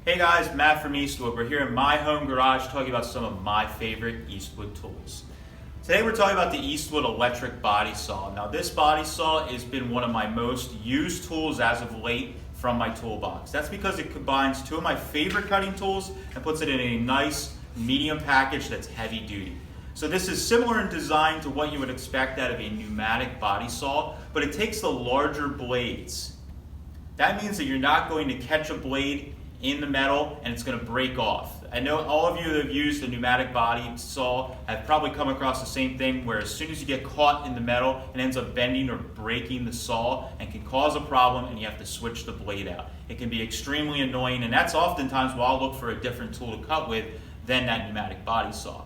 Hey guys, Matt from Eastwood. We're here in my home garage talking about some of my favorite Eastwood tools. Today we're talking about the Eastwood Electric Body Saw. Now this body saw has been one of my most used tools as of late from my toolbox. That's because it combines two of my favorite cutting tools and puts it in a nice medium package that's heavy duty. So this is similar in design to what you would expect out of a pneumatic body saw, but it takes the larger blades. That means that you're not going to catch a blade in the metal and it's going to break off. I know all of you that have used a pneumatic body saw have probably come across the same thing, where as soon as you get caught in the metal, it ends up bending or breaking the saw and can cause a problem, and you have to switch the blade out. It can be extremely annoying, and that's oftentimes why I'll look for a different tool to cut with than that pneumatic body saw.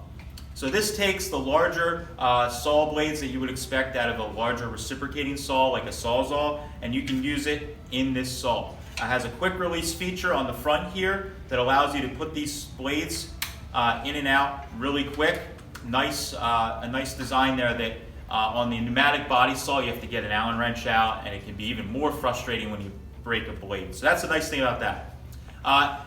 So this takes the larger saw blades that you would expect out of a larger reciprocating saw like a Sawzall, and you can use it in this saw. It has a quick release feature on the front here that allows you to put these blades in and out really quick. A nice design there that on the pneumatic body saw you have to get an Allen wrench out, and it can be even more frustrating when you break a blade. So that's the nice thing about that.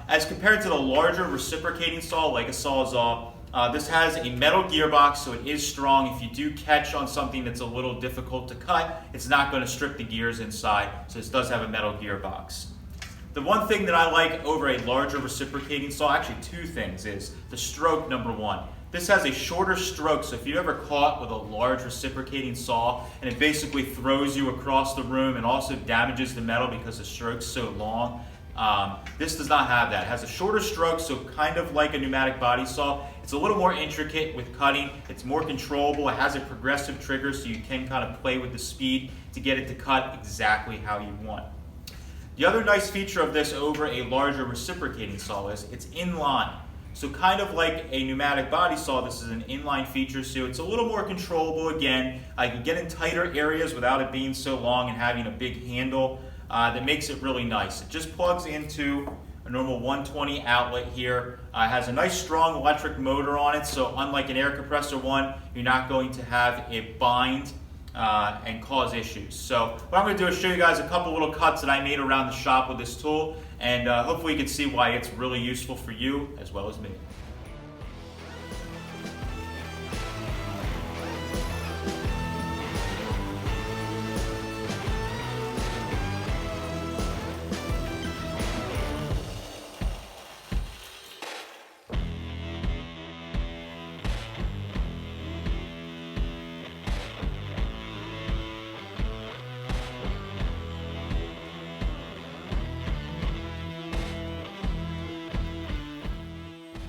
As compared to the larger reciprocating saw like a Sawzall, this has a metal gearbox, so it is strong. If you do catch on something that's a little difficult to cut, it's not going to strip the gears inside, so this does have a metal gearbox. The one thing that I like over a larger reciprocating saw, actually two things, is the stroke, number one. This has a shorter stroke, so if you ever caught with a large reciprocating saw and it basically throws you across the room and also damages the metal because the stroke's so long, this does not have that. It has a shorter stroke, so kind of like a pneumatic body saw. It's a little more intricate with cutting. It's more controllable. It has a progressive trigger, so you can kind of play with the speed to get it to cut exactly how you want. The other nice feature of this over a larger reciprocating saw is it's inline. So kind of like a pneumatic body saw, this is an inline feature, so it's a little more controllable again. You can get in tighter areas without it being so long and having a big handle. That makes it really nice. It just plugs into a normal 120 outlet here. It has a nice strong electric motor on it, so unlike an air compressor one, you're not going to have it bind and cause issues. So what I'm going to do is show you guys a couple little cuts that I made around the shop with this tool, and hopefully you can see why it's really useful for you as well as me.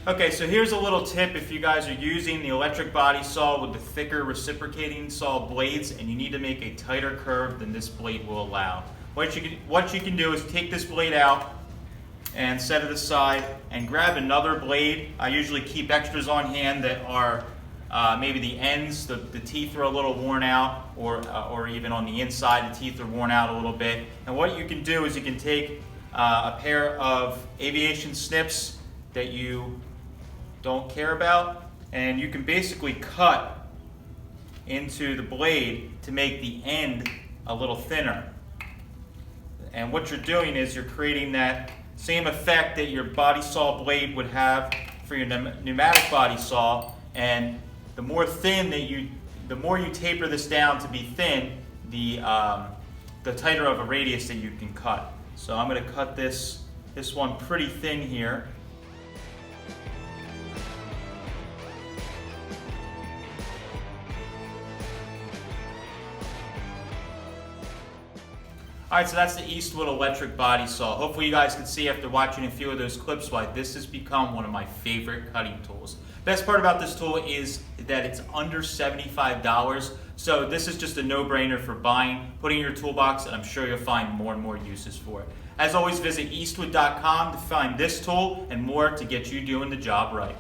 Okay, so here's a little tip if you guys are using the electric body saw with the thicker reciprocating saw blades and you need to make a tighter curve than this blade will allow. What you can do is take this blade out and set it aside and grab another blade. I usually keep extras on hand that are maybe the ends, the teeth are a little worn out, or even on the inside the teeth are worn out a little bit. And what you can do is you can take a pair of aviation snips that you don't care about, and you can basically cut into the blade to make the end a little thinner. And what you're doing is you're creating that same effect that your body saw blade would have for your pneumatic body saw, and the more you taper this down to be thin, the tighter of a radius that you can cut. So I'm going to cut this one pretty thin here. Alright, so that's the Eastwood Electric Body Saw. Hopefully you guys can see after watching a few of those clips why this has become one of my favorite cutting tools. Best part about this tool is that it's under $75, so this is just a no-brainer for buying, putting in your toolbox, and I'm sure you'll find more and more uses for it. As always, visit eastwood.com to find this tool and more to get you doing the job right.